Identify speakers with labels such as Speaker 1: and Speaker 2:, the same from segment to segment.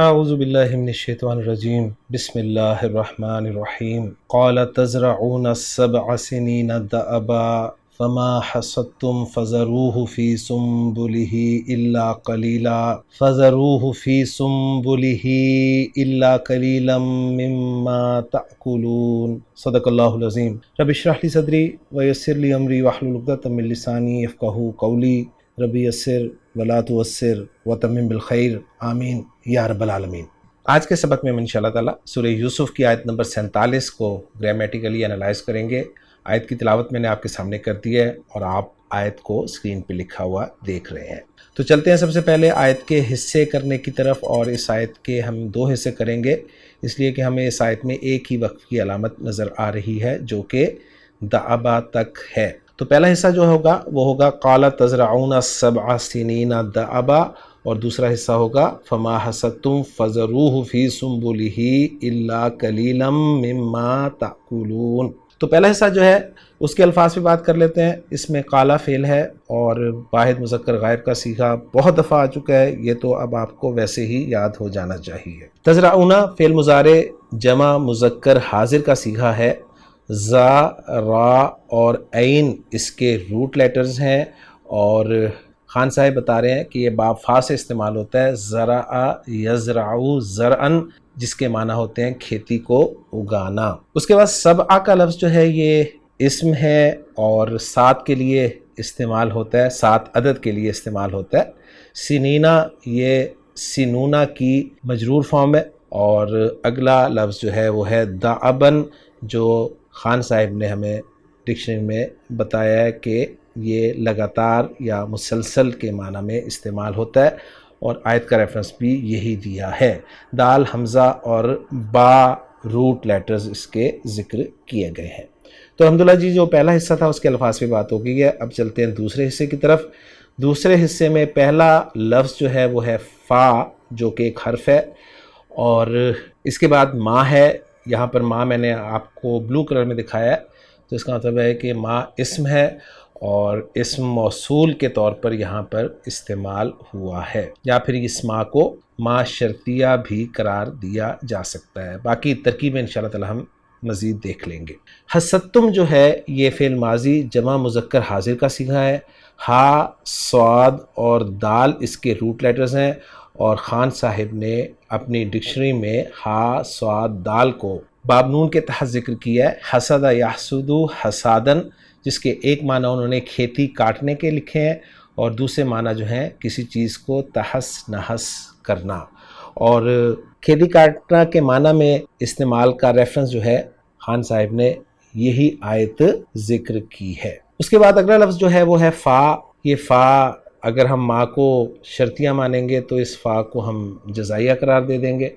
Speaker 1: اعوذ باللہ من الشیطان الرجیم بسم اللہ الرحمن الرحیم قال تزرعون السبع سنین دأبا فما حصدتم فذروه في سنبله إلا قلیلا مما تأکلون صدق اللہ العظیم رب اشرح لی صدری ویسر لی امری واحلل عقدۃ من لسانی یفقہوا قولی ربی یسر ولا تعسر وتمم بالخیر آمین یا رب العالمین۔ آج کے سبق میں ہم انشاءاللہ تعالیٰ سورہ یوسف کی آیت نمبر 47 کو گرامیٹیکلی انالائز کریں گے۔ آیت کی تلاوت میں نے آپ کے سامنے کر دی ہے اور آپ آیت کو اسکرین پہ لکھا ہوا دیکھ رہے ہیں۔ تو چلتے ہیں سب سے پہلے آیت کے حصے کرنے کی طرف، اور اس آیت کے ہم 2 حصے کریں گے، اس لیے کہ ہمیں اس آیت میں ایک ہی وقف کی علامت نظر آ رہی ہے جو کہ دأبا تک ہے۔ تو پہلا حصہ جو ہوگا وہ ہوگا قال تزرعون السبع سنین دأبا، اور دوسرا حصہ ہوگا فما حصدتم فذروه في سنبله الا قلیلا مما تأکلون۔ تو پہلا حصہ جو ہے اس کے الفاظ پہ بات کر لیتے ہیں۔ اس میں قال فعل ہے اور واحد مذکر غائب کا صیغہ بہت دفعہ آ چکا ہے، یہ تو اب آپ کو ویسے ہی یاد ہو جانا چاہیے۔ تزرعون فعل مضارع جمع مذکر حاضر کا صیغہ ہے۔ زا، را اور عین اس کے روٹ لیٹرز ہیں، اور خان صاحب بتا رہے ہیں کہ یہ باب فا سے استعمال ہوتا ہے۔ زرع یزرع زرعن، جس کے معنی ہوتے ہیں کھیتی کو اگانا۔ اس کے بعد سبع کا لفظ جو ہے یہ اسم ہے اور 7 کے لیے استعمال ہوتا ہے، 7 عدد کے لیے استعمال ہوتا ہے۔ سنینا یہ سنونا کی مجرور فارم ہے، اور اگلا لفظ جو ہے وہ ہے دأبن، جو خان صاحب نے ہمیں ڈکشنری میں بتایا ہے کہ یہ لگاتار یا مسلسل کے معنی میں استعمال ہوتا ہے، اور آیت کا ریفرنس بھی یہی دیا ہے۔ دال، حمزہ اور با روٹ لیٹرز اس کے ذکر کیے گئے ہیں۔ تو الحمدللہ جی، جو پہلا حصہ تھا اس کے الفاظ پہ بات ہو گئی ہے۔ اب چلتے ہیں دوسرے حصے کی طرف۔ دوسرے حصے میں پہلا لفظ جو ہے وہ ہے فا، جو کہ ایک حرف ہے، اور اس کے بعد ماں ہے۔ یہاں پر ماں میں نے آپ کو بلو کلر میں دکھایا ہے، تو اس کا مطلب ہے کہ ماں اسم ہے، اور اسم موصول کے طور پر یہاں پر استعمال ہوا ہے، یا پھر اس ماں کو ماں شرطیہ بھی قرار دیا جا سکتا ہے۔ باقی ترکیبیں انشاءاللہ تعالی ہم مزید دیکھ لیں گے۔ حصدتم جو ہے یہ فعل ماضی جمع مذکر حاضر کا صیغہ ہے۔ ہا، صاد اور دال اس کے روٹ لیٹرز ہیں، اور خان صاحب نے اپنی ڈکشنری میں ہا، صاد، دال کو باب نون کے تحت ذکر کیا ہے۔ حسد یحسد حسادن، جس کے ایک معنی انہوں نے کھیتی کاٹنے کے لکھے ہیں، اور دوسرے معنی جو ہیں کسی چیز کو تحس نحس کرنا، اور کھیتی کاٹنا کے معنی میں استعمال کا ریفرنس جو ہے خان صاحب نے یہی آیت ذکر کی ہے۔ اس کے بعد اگلا لفظ جو ہے وہ ہے فا۔ یہ فا اگر ہم ماں کو شرطیہ مانیں گے تو اس فا کو ہم جزائیہ قرار دے دیں گے۔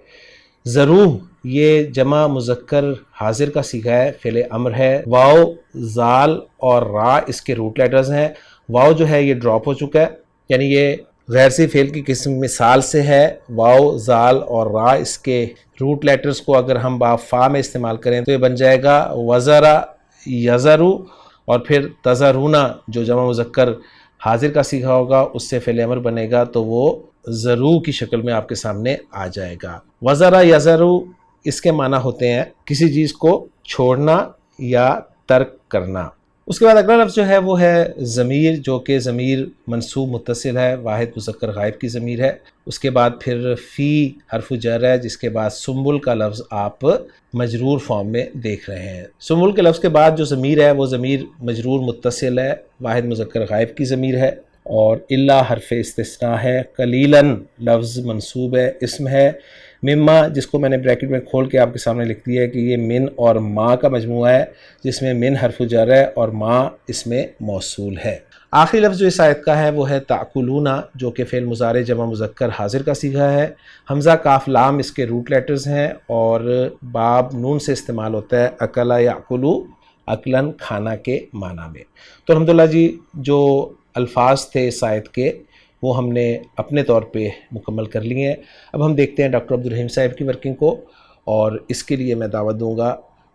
Speaker 1: ضرور یہ جمع مذکر حاضر کا صیغہ ہے، فعل امر ہے۔ واو، زال اور را اس کے روٹ لیٹرز ہیں۔ واو جو ہے یہ ڈراپ ہو چکا ہے، یعنی یہ غیر سی فعل کی قسم مثال سے ہے۔ واو، زال اور را اس کے روٹ لیٹرز کو اگر ہم با فا میں استعمال کریں تو یہ بن جائے گا وزرا یزرو، اور پھر تزرونا جو جمع مذکر حاضر کا صیغہ ہوگا اس سے فعل امر بنے گا، تو وہ ضرو کی شکل میں آپ کے سامنے آ جائے گا۔ وزرا یزرو اس کے معنی ہوتے ہیں کسی چیز کو چھوڑنا یا ترک کرنا۔ اس کے بعد اگلا لفظ جو ہے وہ ہے ضمیر، جو کہ ضمیر منصوب متصل ہے، واحد مذکر غائب کی ضمیر ہے۔ اس کے بعد پھر فی حرف جر ہے، جس کے بعد سنبل کا لفظ آپ مجرور فارم میں دیکھ رہے ہیں۔ سنبل کے لفظ کے بعد جو ضمیر ہے وہ ضمیر مجرور متصل ہے، واحد مذکر غائب کی ضمیر ہے، اور الا حرف استثناء ہے۔ قلیلاً لفظ منصوب ہے، اسم ہے۔ مما، جس کو میں نے بریکٹ میں کھول کے آپ کے سامنے لکھ دیا ہے کہ یہ من اور ما کا مجموعہ ہے، جس میں من حرف جر ہے اور ما اس میں موصول ہے۔ آخری لفظ جو اس آیت کا ہے وہ ہے تأکلون، جو کہ فعل مضارع جمع مذکر حاضر کا صیغہ ہے۔ حمزہ، کاف، لام اس کے روٹ لیٹرز ہیں، اور باب نون سے استعمال ہوتا ہے اکلا یاکلو، اکلن کھانا کے معنی میں۔ تو الحمدللہ جی، جو الفاظ تھے اس آیت کے وہ ہم نے اپنے طور پہ مکمل کر لیے ہیں۔ اب ہم دیکھتے ہیں ڈاکٹر عبدالرحیم صاحب کی ورکنگ کو، اور اس کے لیے میں دعوت دوں گا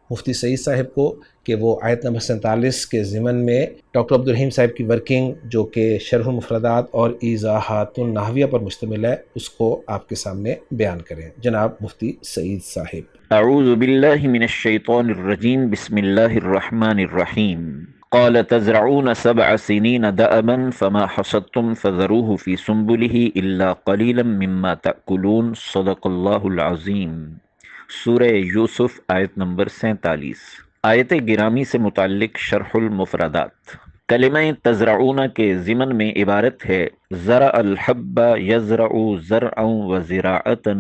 Speaker 1: مفتی سعید صاحب کو کہ وہ آیت نمبر 47 کے ضمن میں ڈاکٹر عبدالرحیم صاحب کی ورکنگ جو کہ شرح المفردات اور ایضاحات النحویہ پر مشتمل ہے اس کو آپ کے سامنے بیان کریں۔ جناب مفتی سعید صاحب۔
Speaker 2: اعوذ باللہ من الشیطان الرجیم، بسم اللہ الرحمن الرحیم۔ قال تزرعون 7 سنين دأبا فما حصدتم فذروه في سنبله إلا قليلا مما تأكلون، صدق اللہ العظیم۔ سورہ یوسف آیت نمبر 47۔ آیت گرامی سے متعلق شرح المفردات۔ کلمہ تزرعون کے ضمن میں عبارت ہے زرع الحب یزرع زرعا وزراعتا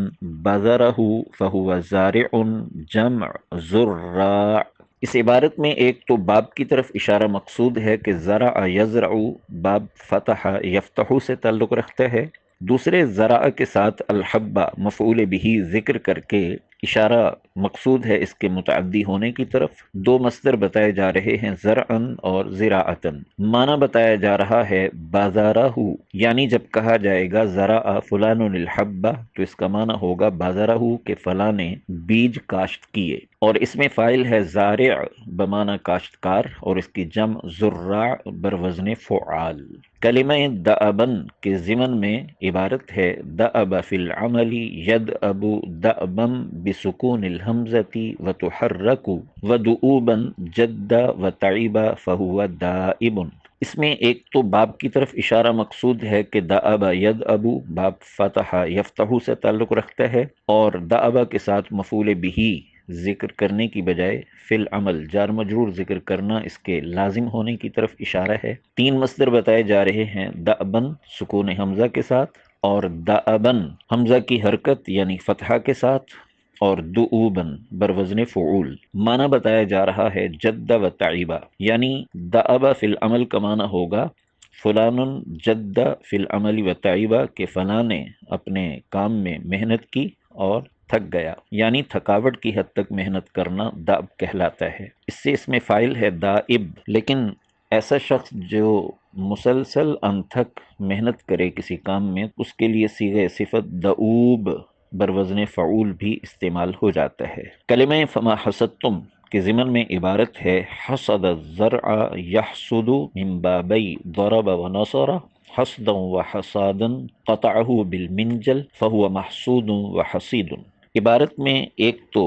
Speaker 2: بذرہ فہو زارع، جمع زراع۔ اس عبارت میں ایک تو باب کی طرف اشارہ مقصود ہے کہ زرع یزرع باب فتح یفتح سے تعلق رکھتا ہے، دوسرے زرع کے ساتھ الحبہ مفعول بہ ذکر کر کے اشارہ مقصود ہے اس کے متعدی ہونے کی طرف۔ دو مصدر بتائے جا رہے ہیں زرعن اور زراعتن۔ معنی بتایا جا رہا ہے بازارہ، یعنی جب کہا جائے گا زرع فلان الحبہ تو اس کا معنی ہوگا بازارہ کہ فلاں نے بیج کاشت کیے، اور اس میں فاعل ہے زارع بمعنی کاشتکار، اور اس کی جمع زراع بروزن فعال۔ کلمہ دأبن کے ضمن میں عبارت ہے دأب فی العمل یدأب دأبا بسکون الحمزة وتحرک ودؤوبا جد وتعب فہو دائب۔ اس میں ایک تو باب کی طرف اشارہ مقصود ہے کہ دأب یدأب باب فتح یفتح سے تعلق رکھتا ہے، اور دأب کے ساتھ مفعول بہ ذکر کرنے کی بجائے فی العمل جار مجرور ذکر کرنا اس کے لازم ہونے کی طرف اشارہ ہے۔ تین مصدر بتائے جا رہے ہیں دأبن سکون حمزہ کے ساتھ، اور دأبن حمزہ کی حرکت یعنی فتحہ کے ساتھ، اور دؤوبن بروزن فعول۔ معنی بتایا جا رہا ہے جد و تعیبہ، یعنی دأب فی العمل کا معنی ہوگا فلان جد فی العمل و تعیبہ کہ فلاں نے اپنے کام میں محنت کی اور تھک گیا، یعنی تھکاوٹ کی حد تک محنت کرنا دأب کہلاتا ہے۔ اس سے اس میں فاعل ہے دائب، لیکن ایسا شخص جو مسلسل انتھک محنت کرے کسی کام میں اس کے لیے صیغہ صفت دؤوب بروزن فعول بھی استعمال ہو جاتا ہے۔ کلمہ فما حصدتم کے ضمن میں عبارت ہے حصد الزرع یحصد من بابی ضرب ونصر حصدا وحصادا قطعه بالمنجل فهو محصود وحصید۔ عبارت میں ایک تو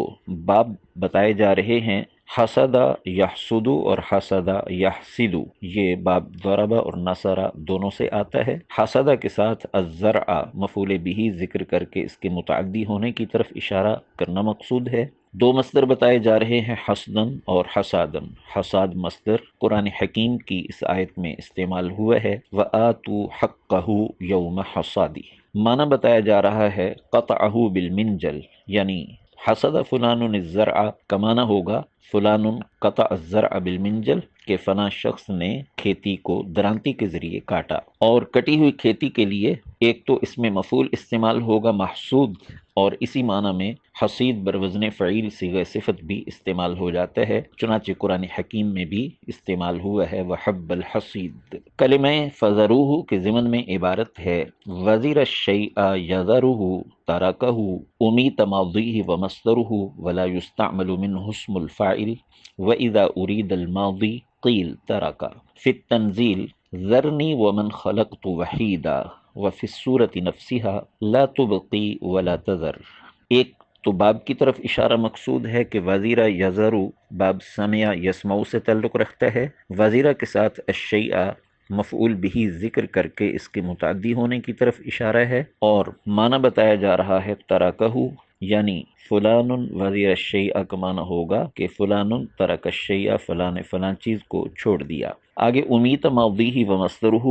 Speaker 2: باب بتائے جا رہے ہیں حسد یحسد اور حسد یحسد، یہ باب ضرب اور نصر دونوں سے آتا ہے۔ حسد کے ساتھ الزرع مفعول بہ ذکر کر کے اس کے متعدی ہونے کی طرف اشارہ کرنا مقصود ہے۔ دو مصدر بتائے جا رہے ہیں حسدن اور حسادن۔ حساد مصدر قرآن حکیم کی اس آیت میں استعمال ہوا ہے وآتوا حقہ یوم حصادہ۔ معنی بتایا جا رہا ہے قطعہ بالمنجل، یعنی حسد فلان الزرع کا معنی ہوگا فلان قطع الزرع بالمنجل کہ فلاں شخص نے کھیتی کو درانتی کے ذریعے کاٹا۔ اور کٹی ہوئی کھیتی کے لیے ایک تو اس میں مفعول استعمال ہوگا محسود، اور اسی معنی میں حصید بروزن فعیل صیغہ صفت بھی استعمال ہو جاتا ہے، چنانچہ قرآن حکیم میں بھی استعمال ہوا ہے وحب الحصید۔ کلمہ فذروہ کے ضمن میں عبارت ہے وزیر الشیء یذرہ ترکہ امیت ماضیہ ومصدرہ ولا یستعمل منہ اسم الفاعل واذا ارید الماضی قیل ترک۔ فی التنزیل ذرنی ومن خلقت وحیدا وفی السورة نفسها لا تبقی ولا تذر۔ ایک تو باب کی طرف اشارہ مقصود ہے کہ وزیرہ یذرو باب سمع یسمعو سے تعلق رکھتا ہے، وزیرہ کے ساتھ الشیء مفعول بہ ذکر کر کے اس کے متعدی ہونے کی طرف اشارہ ہے، اور معنی بتایا جا رہا ہے ترکہ، یعنی فلان وزیر الشیء کا معنی ہوگا کہ فلان ترک الشیء، فلاں نے فلاں چیز کو چھوڑ دیا۔ آگے امیت ماضیہ و مصدرہ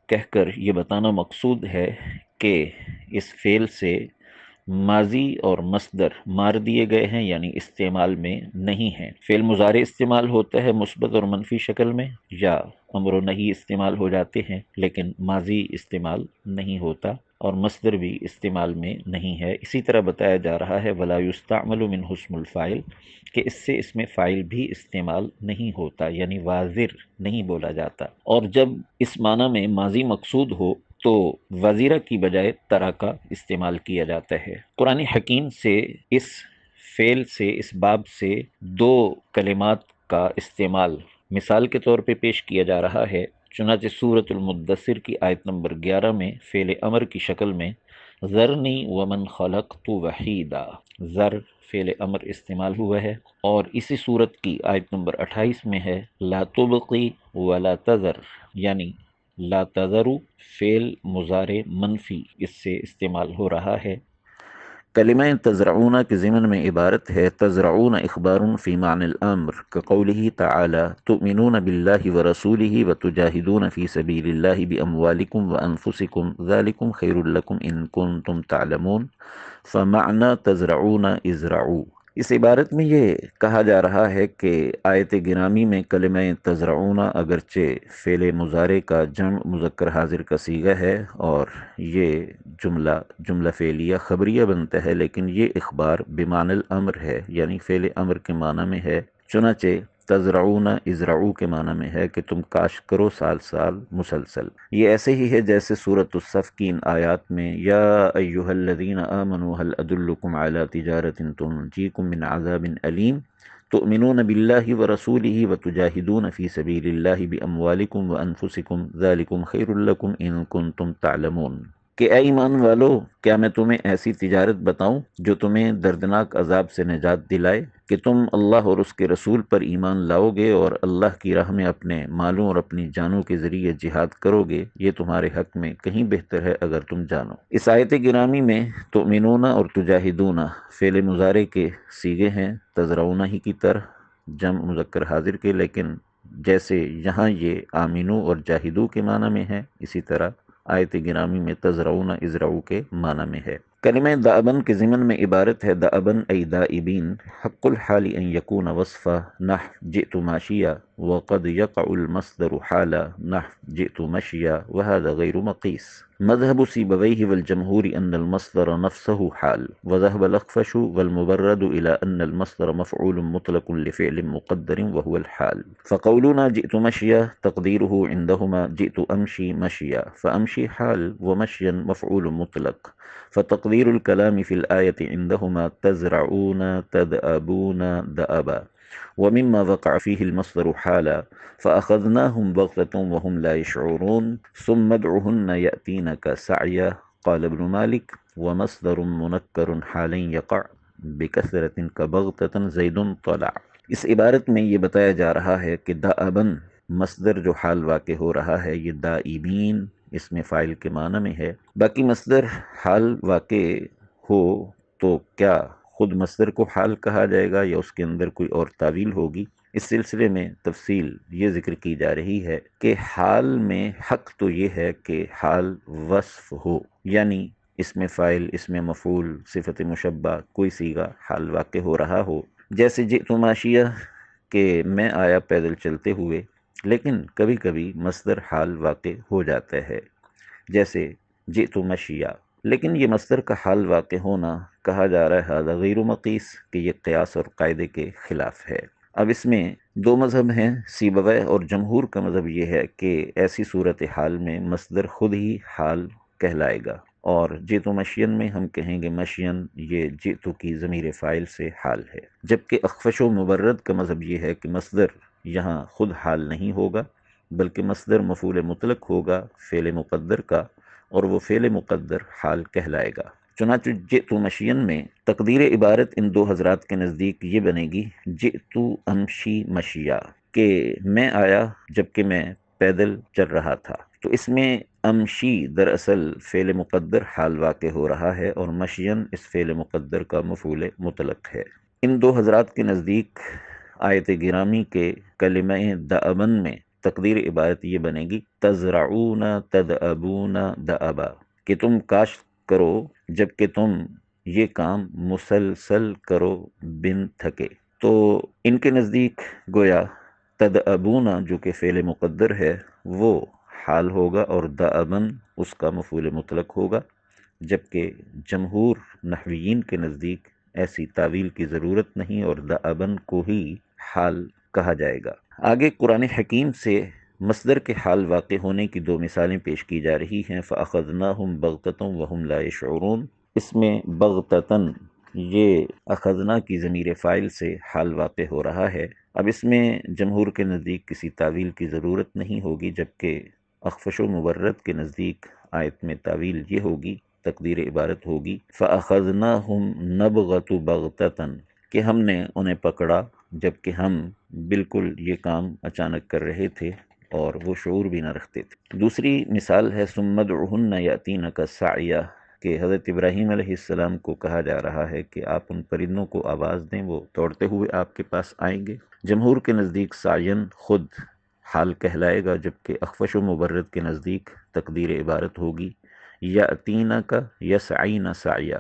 Speaker 2: کہہ کر یہ بتانا مقصود ہے کہ اس فعل سے ماضی اور مصدر مار دیے گئے ہیں، یعنی استعمال میں نہیں ہیں۔ فعل مضارع استعمال ہوتا ہے مثبت اور منفی شکل میں، یا امر و نہی استعمال ہو جاتے ہیں، لیکن ماضی استعمال نہیں ہوتا، اور مصدر بھی استعمال میں نہیں ہے۔ اسی طرح بتایا جا رہا ہے ولا یستعمل منہ اسم الفاعل کہ اس سے اس میں فاعل بھی استعمال نہیں ہوتا، یعنی وازر نہیں بولا جاتا۔ اور جب اس معنی میں ماضی مقصود ہو تو وزیرہ کی بجائے ترکہ استعمال کیا جاتا ہے۔ قرآن حکیم سے اس فعل سے، اس باب سے دو کلمات کا استعمال مثال کے طور پہ پیش کیا جا رہا ہے۔ چنانچہ سورۃ المدثر کی آیت نمبر 11 میں فعل امر کی شکل میں ذرنی ومن خلقت وحیدا، ذر فعل امر استعمال ہوا ہے، اور اسی صورت کی آیت نمبر 28 میں ہے لا تبقی ولا تذر، یعنی لا تذرو فعل مضارع منفی اس سے استعمال ہو رہا ہے۔ کلمہ تزرعون کے ضمن میں عبارت ہے تزرعون اخبار فی معنی الامر كقوله تعالی تؤمنون باللہ ورسولہ وتجاہدون فی سبیل اللہ باموالکم وانفسکم ذالکم خیر لکم ان کنتم تعلمون، فمعنى تزرعون ازرعوا۔ اس عبارت میں یہ کہا جا رہا ہے کہ آیت گرامی میں کلمہ تزرعون اگرچہ فعل مضارع کا جمع مذکر حاضر کا صیغہ ہے اور یہ جملہ فعلیہ خبریہ بنتا ہے، لیکن یہ اخبار بمعنی الامر ہے، یعنی فعل امر کے معنی میں ہے۔ چنانچہ تزرعون ازرعو کے معنی میں ہے کہ تم کاشت کرو سال سال مسلسل۔ یہ ایسے ہی ہے جیسے سورۃ الصف کی ان آیات میں یا ایھا الذین آمنوا هل ادلکم علی تجارۃ تنجیکم من عذاب علیم تؤمنون باللہ ورسولہ وتجاہدون فی سبیل اللہ باموالکم وانفسکم ذالکم خیر لکم ان کنتم تعلمون، کہ اے ایمان والو کیا میں تمہیں ایسی تجارت بتاؤں جو تمہیں دردناک عذاب سے نجات دلائے، کہ تم اللہ اور اس کے رسول پر ایمان لاؤ گے اور اللہ کی راہ میں اپنے مالوں اور اپنی جانوں کے ذریعے جہاد کرو گے، یہ تمہارے حق میں کہیں بہتر ہے اگر تم جانو۔ اس آیت گرامی میں تؤمنون اور تجاہدون فعل مضارع کے صیغے ہیں تزرعون ہی کی طرح جمع مذکر حاضر کے، لیکن جیسے یہاں یہ آمنو اور جاہدو کے معنی میں ہے، اسی طرح آیت گرامی میں تزرعون ازرعو کے معنی میں ہے۔ کلمہ دأبن کے ضمن میں عبارت ہے دأبن ای دائبین، حق الحال ان یکون وصفا نحو جئت ماشیا وقد یقع المصدر حالا نحو جئت مشیا وهذا غیر مقیس۔ مذهب سیبویہ والجمہور ان المصدر نفسه حال، وذهب الاخفش والمبرد الى ان المصدر مفعول مطلق لفعل مقدر وهو الحال، فقولنا جئت مشیا تقدیره عندهما جئت امشی مشیا، فامشی حال ومشیا مفعول مطلق، فتقدیر الکلام فی الآیت عندهما تزرعون تدأبون دأبا، ومما وقع فيه المصدر حالا فأخذناهم بغتة وهم لا يشعرون ثم ادعهن يأتينك سعيا، قال ابن مالك ومصدر منكر حالا يقع بكثرة كبغتة زيد طلع۔ اس عبارت میں یہ بتایا جا رہا ہے کہ دأبن مصدر جو حال واقع ہو رہا ہے یہ دائبین اس میں فاعل کے معنی میں ہے۔ باقی مصدر حال واقع ہو تو کیا خود مصدر کو حال کہا جائے گا یا اس کے اندر کوئی اور تعویل ہوگی؟ اس سلسلے میں تفصیل یہ ذکر کی جا رہی ہے کہ حال میں حق تو یہ ہے کہ حال وصف ہو، یعنی اس میں فاعل، اس میں مفعول، صفت مشبہ، کوئی صیغہ حال واقع ہو رہا ہو، جیسے جئت ماشیہ کہ میں آیا پیدل چلتے ہوئے، لیکن کبھی کبھی مصدر حال واقع ہو جاتا ہے جیسے جئت مشیہ، لیکن یہ مصدر کا حال واقع ہونا کہا جا رہا ہے هذا غیر مقیس، کہ یہ قیاس اور قاعدے کے خلاف ہے۔ اب اس میں دو مذہب ہیں، سیبویہ اور جمہور کا مذہب یہ ہے کہ ایسی صورت حال میں مصدر خود ہی حال کہلائے گا، اور جئت مشین میں ہم کہیں گے مشین یہ جئت کی ضمیر فاعل سے حال ہے، جبکہ اخفش و مبرد کا مذہب یہ ہے کہ مصدر یہاں خود حال نہیں ہوگا بلکہ مصدر مفعول مطلق ہوگا فعل مقدر کا، اور وہ فعل مقدر حال کہلائے گا۔ چنانچہ جئت مشین میں تقدیر عبارت ان دو حضرات کے نزدیک یہ بنے گی جئت امشی مشیا، کہ میں آیا جبکہ میں پیدل چل رہا تھا، تو اس میں امشی دراصل فعل مقدر حال واقع ہو رہا ہے اور مشین اس فعل مقدر کا مفعول مطلق ہے۔ ان دو حضرات کے نزدیک آیت گرامی کے کلمہ دأبن میں تقدیر عبارت یہ بنے گی تزرعون تدأبون دأبا، کہ تم کاشت کرو جبکہ تم یہ کام مسلسل کرو بن تھکے۔ تو ان کے نزدیک گویا تدأبون جو کہ فعل مقدر ہے وہ حال ہوگا اور دأبن اس کا مفعول مطلق ہوگا، جبکہ جمہور نحویین کے نزدیک ایسی تعویل کی ضرورت نہیں اور دأبن کو ہی حال کہا جائے گا۔ آگے قرآن حکیم سے مصدر کے حال واقع ہونے کی دو مثالیں پیش کی جا رہی ہیں۔ فَأَخَذْنَاهُمْ بَغْتَةً وَهُمْ لَا يَشْعُرُونَ، اس میں بغتتاً یہ اخذنا کی ضمیر فاعل سے حال واقع ہو رہا ہے۔ اب اس میں جمہور کے نزدیک کسی تعویل کی ضرورت نہیں ہوگی، جبکہ اخفش و مبرد کے نزدیک آیت میں تعویل یہ ہوگی، تقدیر عبارت ہوگی فَأَخَذْنَاهُمْ نَبْغَةُ بَغْتَةً، کہ ہم نے انہیں پکڑا جبکہ ہم بالکل یہ کام اچانک کر رہے تھے اور وہ شعور بھی نہ رکھتے تھے۔ دوسری مثال ہے ثُمَّ ادْعُهُنَّ يَأْتِينَكَ سَعْيًا، کہ حضرت ابراہیم علیہ السلام کو کہا جا رہا ہے کہ آپ ان پرندوں کو آواز دیں، وہ دوڑتے ہوئے آپ کے پاس آئیں گے۔ جمہور کے نزدیک سعین خود حال کہلائے گا، جبکہ اخفش و مبرد کے نزدیک تقدیر عبارت ہوگی یأتینا کا یسعین سعیا،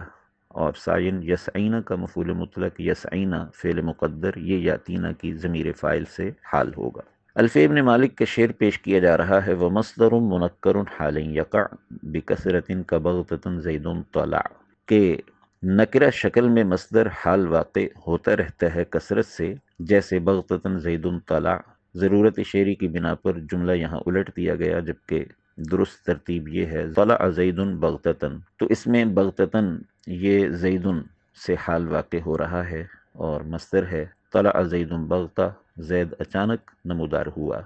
Speaker 2: اور سعین یسعین کا مفعول مطلق، یسعین فعل مقدر، یہ یاتینا کی ضمیر فاعل سے حال ہوگا۔ الفی ابن مالک کے شعر پیش کیا جا رہا ہے وَمَصْدَرٌ مُنَكَّرٌ حَالٍ يَقَعْ بِكَثْرَةٍ كَبَغْتَةٍ زَيْدٌ طَلَعَ، کہ نکرہ شکل میں مصدر حال واقع ہوتا رہتا ہے کثرت سے، جیسے بغتتاً زید طلع۔ ضرورت شعری کی بنا پر جملہ یہاں الٹ دیا گیا، جبکہ درست ترتیب یہ ہے طلع زید بغتتاً، تو اس میں بغتتاً یہ زید سے حال واقع ہو رہا ہے اور مصدر ہے طلع زید بغتہ، زید اچانک نمودار ہوا۔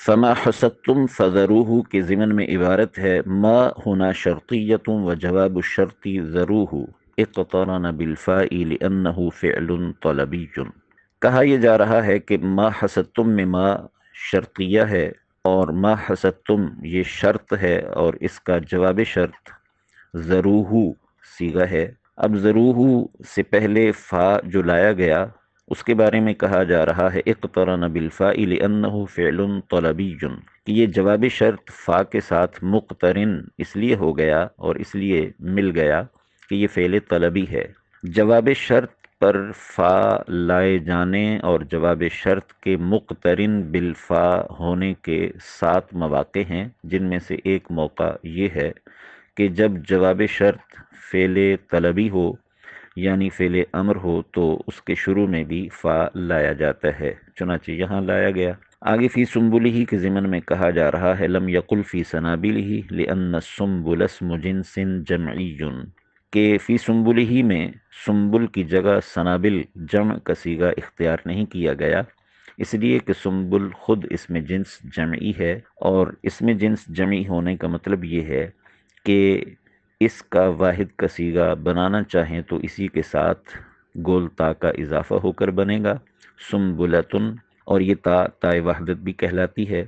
Speaker 2: فما حسدتم فذروہ کے ضمن میں عبارت ہے ما ہونا شرطیت و جواب الشرط ذروہ اقترن بالفاء لأنہ فعل طلبی۔ کہا یہ جا رہا ہے کہ ما حسدتم میں ما شرطیہ ہے اور ما حسدتم یہ شرط ہے، اور اس کا جواب شرط ذروہ صیغہ ہے۔ اب ذروہ سے پہلے فا جو لایا گیا اس کے بارے میں کہا جا رہا ہے اقترن بالفاء لأنہ فعل طلبی، کہ یہ جواب شرط فا کے ساتھ مقترن اس لیے ہو گیا اور اس لیے مل گیا کہ یہ فعل طلبی ہے۔ جواب شرط پر فا لائے جانے اور جواب شرط کے مقترن بالفا ہونے کے 7 مواقع ہیں، جن میں سے ایک موقع یہ ہے کہ جب جواب شرط فعل طلبی ہو یعنی فعل امر ہو تو اس کے شروع میں بھی فا لایا جاتا ہے، چنانچہ یہاں لایا گیا۔ آگے فی سنبلہ کے ضمن میں کہا جا رہا ہے لم یقل فی سنابلہ لأن السنبل اسم جنس جمعی، کہ فی سنبلہ میں سنبل کی جگہ سنابل جمع کا صیغہ اختیار نہیں کیا گیا، اس لیے کہ سنبل خود اسم جنس جمعی ہے، اور اسم جنس جمعی ہونے کا مطلب یہ ہے کہ اس کا واحد کا صیغہ بنانا چاہیں تو اسی کے ساتھ گول تا کا اضافہ ہو کر بنے گا سنبلتن، اور یہ تائے وحدت بھی کہلاتی ہے۔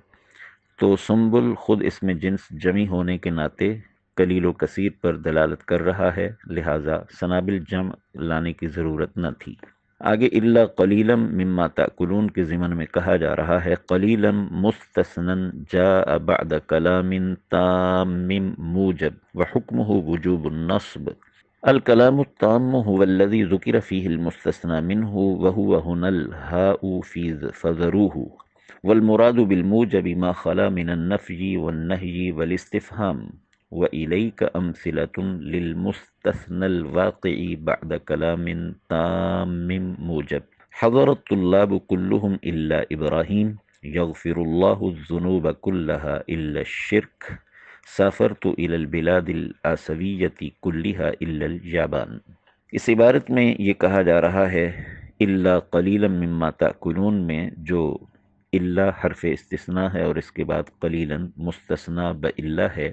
Speaker 2: تو سنبل خود اسم جنس جمعی ہونے کے ناطے قلیل و کثیر پر دلالت کر رہا ہے، لہٰذا سنابل جمع لانے کی ضرورت نہ تھی۔ آگے الا قلیلا مما تاکلون کے ضمن میں کہا جا رہا ہے قلیلا مستثنى جاء بعد کلام تام موجب وحکمہ وجوب النصب۔ الکلام التام هو الذي ذکر فيه المستثنى منه وهو هنا الهاء في فذروه، والمراد بالموجب ما خلا من النفي والنهي والاستفهام، وإليك أمثلة للمستثنى الواقع بعد كلام تام موجب حضر الطلاب كلهم إلا إبراهيم يغفر الله الذنوب كلها إلا الشرك سافرت إلى البلاد الآسوية كلها إلا اليابان۔ اس عبارت میں یہ کہا جا رہا ہے الا قلیلا مما تأکلون میں جو الا حرف استثناء ہے اور اس کے بعد قلیلا مستثنیٰ بإلا ہے،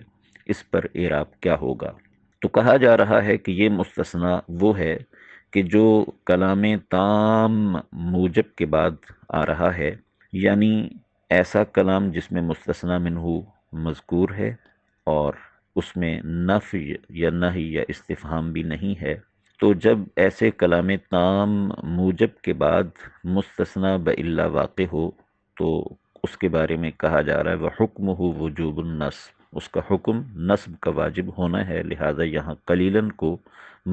Speaker 2: اس پر اعراب کیا ہوگا؟ تو کہا جا رہا ہے کہ یہ مستثنیٰ وہ ہے کہ جو کلام تام موجب کے بعد آ رہا ہے، یعنی ایسا کلام جس میں مستثنیٰ منہ مذکور ہے اور اس میں نفی یا نہی یا استفہام بھی نہیں ہے، تو جب ایسے کلام تام موجب کے بعد مستثنیٰ بإلا واقع ہو تو اس کے بارے میں کہا جا رہا ہے وَحُکْمُهُ وُجُوبُ النَّصْب، اس کا حکم نصب کا واجب ہونا ہے، لہذا یہاں قلیلاً کو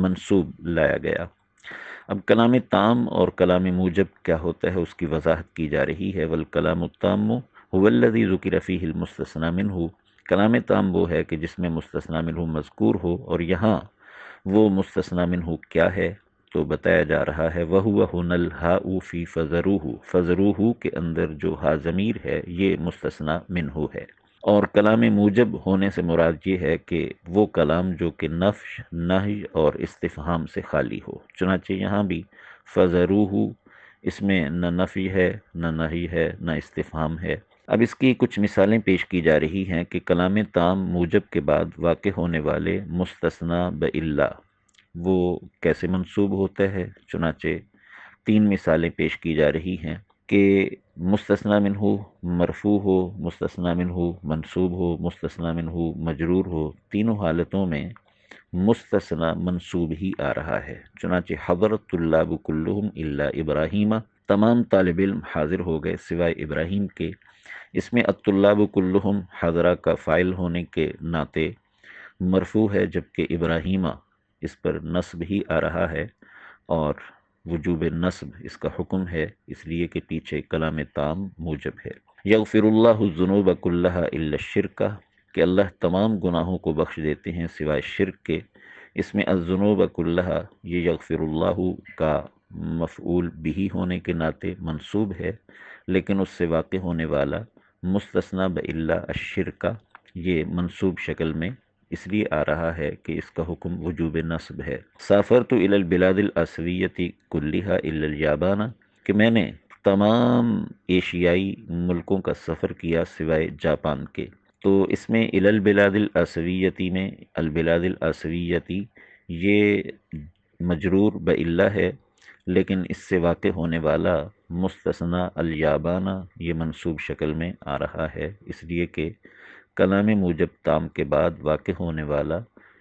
Speaker 2: منصوب لایا گیا۔ اب کلام تام اور کلام موجب کیا ہوتا ہے اس کی وضاحت کی جا رہی ہے۔ والکلام التام هو الذي ذکر فیہ المستثنى منہ، کلام تام وہ ہے کہ جس میں مستثنی منہ مذکور ہو، اور یہاں وہ مستثنی منہ کیا ہے تو بتایا جا رہا ہے وَهُوَ هُنَا الْهَاءُ فِي فَذَرُوهُ، فَذَرُوهُ کے اندر جو ہا ضمیر ہے یہ مستثنی منہ ہے۔ اور کلام موجب ہونے سے مراد یہ ہے کہ وہ کلام جو کہ نفی، نہی اور استفہام سے خالی ہو۔ چنانچہ یہاں بھی فَذَرُوهُ، اس میں نہ نفی ہے، نہ نہی ہے، نہ استفہام ہے۔ اب اس کی کچھ مثالیں پیش کی جا رہی ہیں کہ کلام تام موجب کے بعد واقع ہونے والے مستثنی بِإِلَّا وہ کیسے منصوب ہوتا ہے۔ چنانچہ 3 مثالیں پیش کی جا رہی ہیں کہ مستثنی منہ مرفوع ہو، مستثنی منہ منصوب ہو، مستثنی منہ مجرور ہو، تینوں حالتوں میں مستثنی منصوب ہی آ رہا ہے۔ چنانچہ حضرت طلاب کلہم الا ابراہیم، تمام طالب علم حاضر ہو گئے سوائے ابراہیم کے۔ اس میں الطلاب کلہم حضرہ کا فاعل ہونے کے ناطے مرفوع ہے، جبکہ ابراہیم اس پر نصب ہی آ رہا ہے، اور وجوب نصب اس کا حکم ہے، اس لیے کہ پیچھے کلام تام موجب ہے۔ یغفر اللہ الذنوب کلہا الا الشرک، کہ اللہ تمام گناہوں کو بخش دیتے ہیں سوائے شرک کے۔ اس میں الذنوب کلہا یہ یغفر اللہ کا مفعول بھی ہونے کے ناطے منصوب ہے، لیکن اس سے واقع ہونے والا مستثنی بِإِلَّا الشرک یہ منصوب شکل میں اس لیے آ رہا ہے کہ اس کا حکم وجوب نصب ہے۔ سافرت الی البلاد الآسیویۃ کلھا الا الیابان، کہ میں نے تمام ایشیائی ملکوں کا سفر کیا سوائے جاپان کے۔ تو اس میں الی البلاد الآسیویۃ میں البلاد الآسیویۃ یہ مجرور بِإِلَّا ہے، لیکن اس سے واقع ہونے والا مستثنی الیابان یہ منصوب شکل میں آ رہا ہے، اس لیے کہ کلام موجب تام کے بعد واقع ہونے والا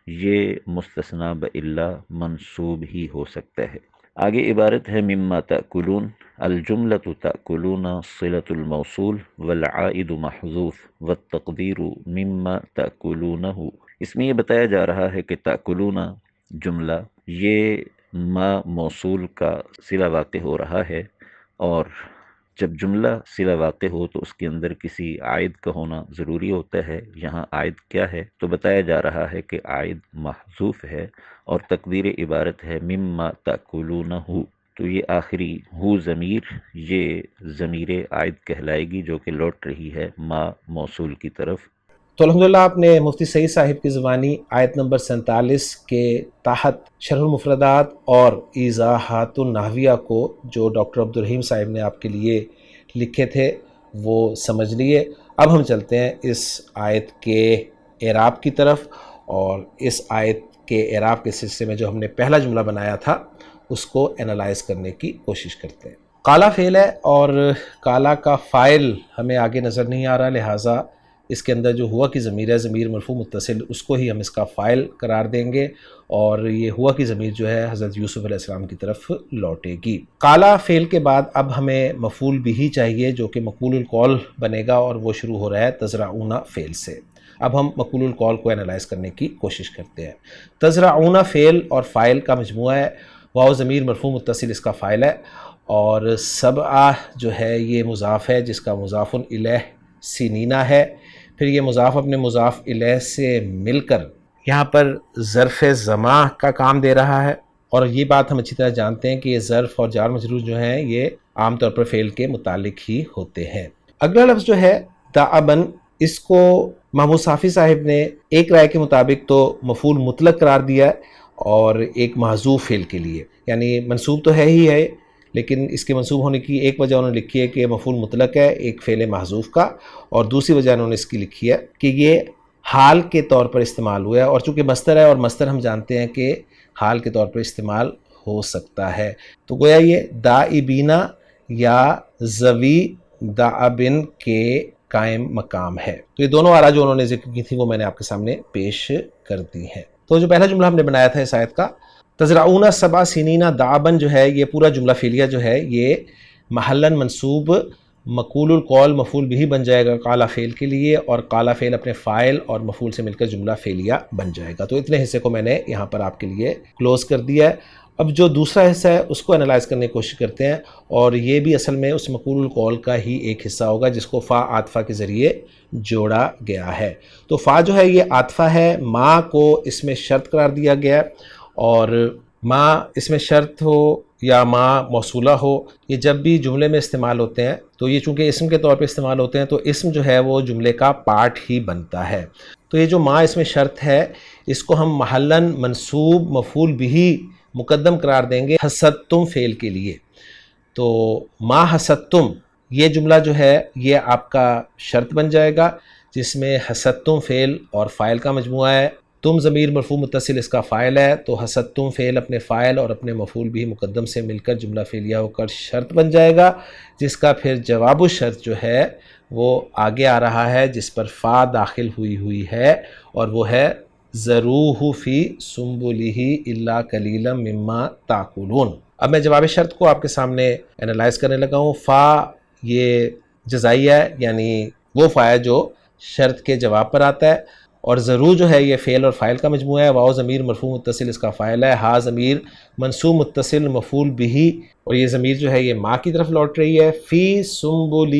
Speaker 2: یہ مستثنی بِإِلَّا منصوب ہی ہو سکتا ہے۔ آگے عبارت ہے مما تأکلون، الجملۃ تأکلون صلۃ الموصول والعائد محذوف والتقدیر مما تأکلونہ۔ اس میں یہ بتایا جا رہا ہے کہ تأکلون جملہ یہ ما موصول کا صلہ واقع ہو رہا ہے، اور جب جملہ صلہ واقع ہو تو اس کے اندر کسی عائد کا ہونا ضروری ہوتا ہے۔ یہاں عائد کیا ہے تو بتایا جا رہا ہے کہ عائد محذوف ہے، اور تقدیر عبارت ہے مما تأکلونہ، تو یہ آخری ہو ضمیر یہ ضمیر عائد کہلائے گی جو کہ لوٹ رہی ہے ما موصول کی طرف۔
Speaker 1: تو الحمدللہ آپ نے مفتی سعید صاحب کی زبانی آیت نمبر 47 کے تحت شرح المفردات اور ایضاحات النحویہ کو جو ڈاکٹر عبدالرحیم صاحب نے آپ کے لیے لکھے تھے وہ سمجھ لیے۔ اب ہم چلتے ہیں اس آیت کے اعراب کی طرف، اور اس آیت کے اعراب کے سلسلے میں جو ہم نے پہلا جملہ بنایا تھا اس کو انالائز کرنے کی کوشش کرتے ہیں۔ کالا فعل ہے، اور کالا کا فاعل ہمیں آگے نظر نہیں آ رہا، لہٰذا اس کے اندر جو ہوا کی ضمیر ہے، ضمیر مرفوع متصل، اس کو ہی ہم اس کا فاعل قرار دیں گے، اور یہ ہوا کی ضمیر جو ہے حضرت یوسف علیہ السلام کی طرف لوٹے گی۔ کالا فعل کے بعد اب ہمیں مفعول بھی چاہیے جو کہ مقبول القول بنے گا، اور وہ شروع ہو رہا ہے تزرعون فعل سے۔ اب ہم مقبول القول کو انالائز کرنے کی کوشش کرتے ہیں۔ تزرعون فعل اور فاعل کا مجموعہ ہے، واو ضمیر مرفوع متصل اس کا فاعل ہے، اور سبعہ جو ہے یہ مضاف ہے جس کا مضاف الیہ سنینہ ہے۔ پھر یہ مضاف اپنے مضاف الیہ سے مل کر یہاں پر ظرف زماں کا کام دے رہا ہے، اور یہ بات ہم اچھی طرح جانتے ہیں کہ یہ ظرف اور جار مجرور جو ہیں یہ عام طور پر فعل کے متعلق ہی ہوتے ہیں۔ اگلا لفظ جو ہے دعبن، اس کو محمود صافی صاحب نے ایک رائے کے مطابق تو مفعول مطلق قرار دیا ہے، اور ایک محذوف فعل کے لیے، یعنی منصوب تو ہے ہی ہے، لیکن اس کے منصوب ہونے کی ایک وجہ انہوں نے لکھی ہے کہ مفعول مطلق ہے ایک فعل محذوف کا، اور دوسری وجہ انہوں نے اس کی لکھی ہے کہ یہ حال کے طور پر استعمال ہوا ہے، اور چونکہ مصدر ہے اور مصدر ہم جانتے ہیں کہ حال کے طور پر استعمال ہو سکتا ہے، تو گویا یہ دائبینہ یا ذوی دعبن کے قائم مقام ہے۔ تو یہ دونوں آراء جو انہوں نے ذکر کی تھی وہ میں نے آپ کے سامنے پیش کر دی ہیں۔ تو جو پہلا جملہ ہم نے بنایا تھا اس آیت کا تزرعون سبع سنین دعبن، جو ہے یہ پورا جملہ فعلیہ جو ہے یہ محلاً منصوب مقول القول مفعول بھی بن جائے گا قالا فعل کے لیے، اور قالا فعل اپنے فاعل اور مفعول سے مل کر جملہ فعلیہ بن جائے گا۔ تو اتنے حصے کو میں نے یہاں پر آپ کے لیے کلوز کر دیا ہے۔ اب جو دوسرا حصہ ہے اس کو انالائز کرنے کی کوشش کرتے ہیں، اور یہ بھی اصل میں اس مقول القول کا ہی ایک حصہ ہوگا جس کو فا عاطفہ کے ذریعے جوڑا گیا ہے۔ تو فا جو ہے یہ عاطفہ ہے، ما کو اس میں شرط قرار دیا گیا ہے، اور ما اس میں شرط ہو یا ما موصولہ ہو، یہ جب بھی جملے میں استعمال ہوتے ہیں تو یہ چونکہ اسم کے طور پہ استعمال ہوتے ہیں تو اسم جو ہے وہ جملے کا پارٹ ہی بنتا ہے۔ تو یہ جو ما اس میں شرط ہے اس کو ہم محلاً منصوب مفعول بہ مقدم قرار دیں گے حسدتم فعل کے لیے۔ تو ما حسدتم یہ جملہ جو ہے یہ آپ کا شرط بن جائے گا، جس میں حسدتم فعل اور فاعل کا مجموعہ ہے، تم ضمیر مرفوع متصل اس کا فاعل ہے، تو حسدتم فعل اپنے فاعل اور اپنے مفعول بھی مقدم سے مل کر جملہ فعلیہ ہو کر شرط بن جائے گا، جس کا پھر جواب الشرط جو ہے وہ آگے آ رہا ہے، جس پر فا داخل ہوئی ہے، اور وہ ہے ذروہ فی سنبلہ الا قلیلا مما تاکلون۔ اب میں جواب شرط کو آپ کے سامنے انالائز کرنے لگا ہوں۔ فا یہ جزائیہ ہے، یعنی وہ فا ہے جو شرط کے جواب پر آتا ہے، اور ضرور جو ہے یہ فعل اور فاعل کا مجموعہ ہے، واو ضمیر مرفوع متصل اس کا فاعل ہے، ہا ضمیر منصوب متصل مفعول بہ، اور یہ ضمیر جو ہے یہ ما کی طرف لوٹ رہی ہے، فی سنبلہ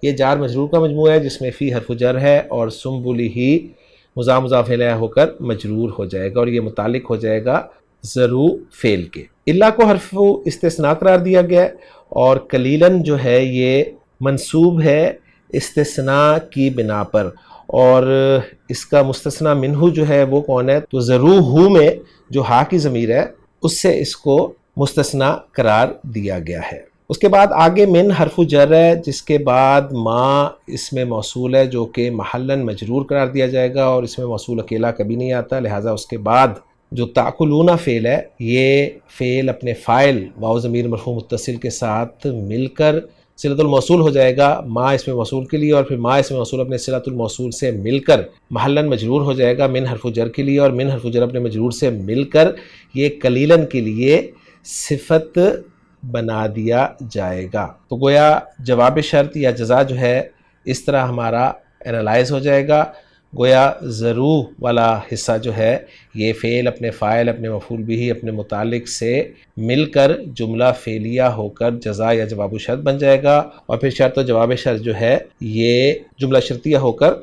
Speaker 1: یہ جار مجرور کا مجموعہ ہے جس میں فی حرف جر ہے، اور سنبلہ مضاف مضاف الیہ ہو کر مجرور ہو جائے گا، اور یہ متعلق ہو جائے گا ضرور فعل کے۔ اللہ کو حرف استثناء قرار دیا گیا ہے، اور قلیلاً جو ہے یہ منصوب ہے استثناء کی بنا پر، اور اس کا مستثنی منہ جو ہے وہ کون ہے؟ تو ضرور میں جو ہا کی ضمیر ہے اس سے اس کو مستثنی قرار دیا گیا ہے۔ اس کے بعد آگے من حرف جر ہے، جس کے بعد ما اس میں موصول ہے جو کہ محلاً مجرور قرار دیا جائے گا، اور اس میں موصول اکیلا کبھی نہیں آتا، لہٰذا اس کے بعد جو تاکلون فعل ہے یہ فعل اپنے فاعل واو ضمیر مرفوع متصل کے ساتھ مل کر صلۃ الموصول ہو جائے گا ما اس میں موصول کے لیے، اور پھر ما اس میں موصول اپنے صلۃ الموصول سے مل کر محلاً مجرور ہو جائے گا من حرف جر کے لیے، اور من حرف جر اپنے مجرور سے مل کر یہ قلیلاً کے لیے صفت بنا دیا جائے گا۔ تو گویا جواب شرط یا جزا جو ہے اس طرح ہمارا انالائز ہو جائے گا۔ گویا ضرور والا حصہ جو ہے یہ فعل اپنے فاعل اپنے مفعول بھی اپنے متعلق سے مل کر جملہ فعلیہ ہو کر جزا یا جواب شرط بن جائے گا، اور پھر شرط و جواب شرط جو ہے یہ جملہ شرطیہ ہو کر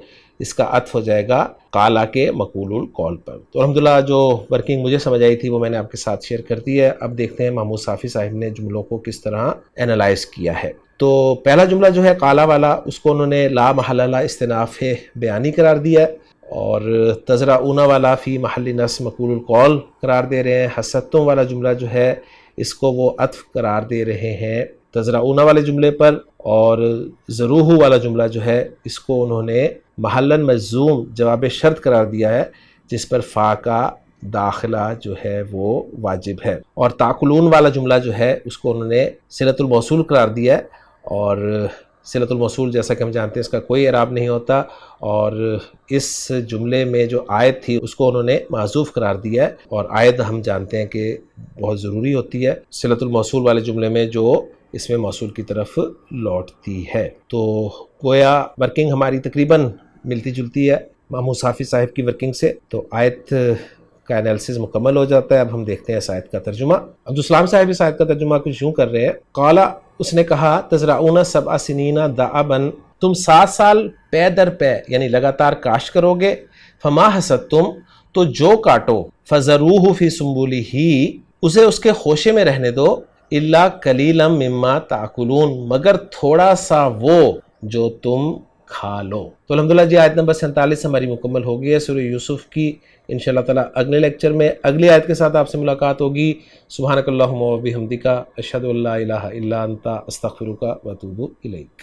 Speaker 1: اس کا عطف ہو جائے گا قالا کے مقول القول پر۔ تو الحمدللہ جو ورکنگ مجھے سمجھ آئی تھی وہ میں نے آپ کے ساتھ شیئر کر دی ہے۔ اب دیکھتے ہیں محمود صافی صاحب نے جملوں کو کس طرح انالائز کیا ہے۔ تو پہلا جملہ جو ہے قالا والا اس کو انہوں نے لا محل لا استناف بیانی قرار دیا ہے، اور تزرعون والا فی محل نصب مقول القول قرار دے رہے ہیں۔ حسدتم والا جملہ جو ہے اس کو وہ عطف قرار دے رہے ہیں تزرعون والے جملے پر، اور ضروح والا جملہ جو ہے اس کو انہوں نے محلاً مجزوم جواب شرط قرار دیا ہے، جس پر فا کا داخلہ جو ہے وہ واجب ہے، اور تاکلون والا جملہ جو ہے اس کو انہوں نے صلۃ الموصول قرار دیا ہے، اور صلۃ الموصول جیسا کہ ہم جانتے ہیں اس کا کوئی اعراب نہیں ہوتا، اور اس جملے میں جو آیت تھی اس کو انہوں نے معذوف قرار دیا ہے، اور آیت ہم جانتے ہیں کہ بہت ضروری ہوتی ہے صلۃ الموصول والے جملے میں جو اس میں موصول کی طرف لوٹتی ہے۔ تو گویا ورکنگ ہماری تقریباً ملتی جلتی ہے محمود صافی صاحب کی ورکنگ سے، تو آیت کا انالیسز مکمل ہو جاتا ہے۔ اب ہم دیکھتے ہیں اس آیت کا ترجمہ۔ عبدالسلام صاحب اس آیت کا ترجمہ کچھ یوں کر رہے ہیں، قالا اس نے کہا تزرعون 7 سنین دأبا تم 7 سال پے در پے یعنی لگاتار کاشت کرو گے، فما حصدتم تو جو کاٹو، فذروہ فی سنبلہ اسے اس کے خوشے میں رہنے دو، الا قلیلا مما تاکلون مگر تھوڑا سا وہ جو تم کھا لو۔ تو الحمدللہ جی آیت نمبر 47 ہماری مکمل ہو گئی ہے سورہ یوسف کی۔ انشاءاللہ تعالی اگلے لیکچر میں اگلی آیت کے ساتھ آپ سے ملاقات ہوگی۔ سبحانک اللہم و بحمدک، اشہد ان لا الہ الا انت، استغفرک و اتوب الیک۔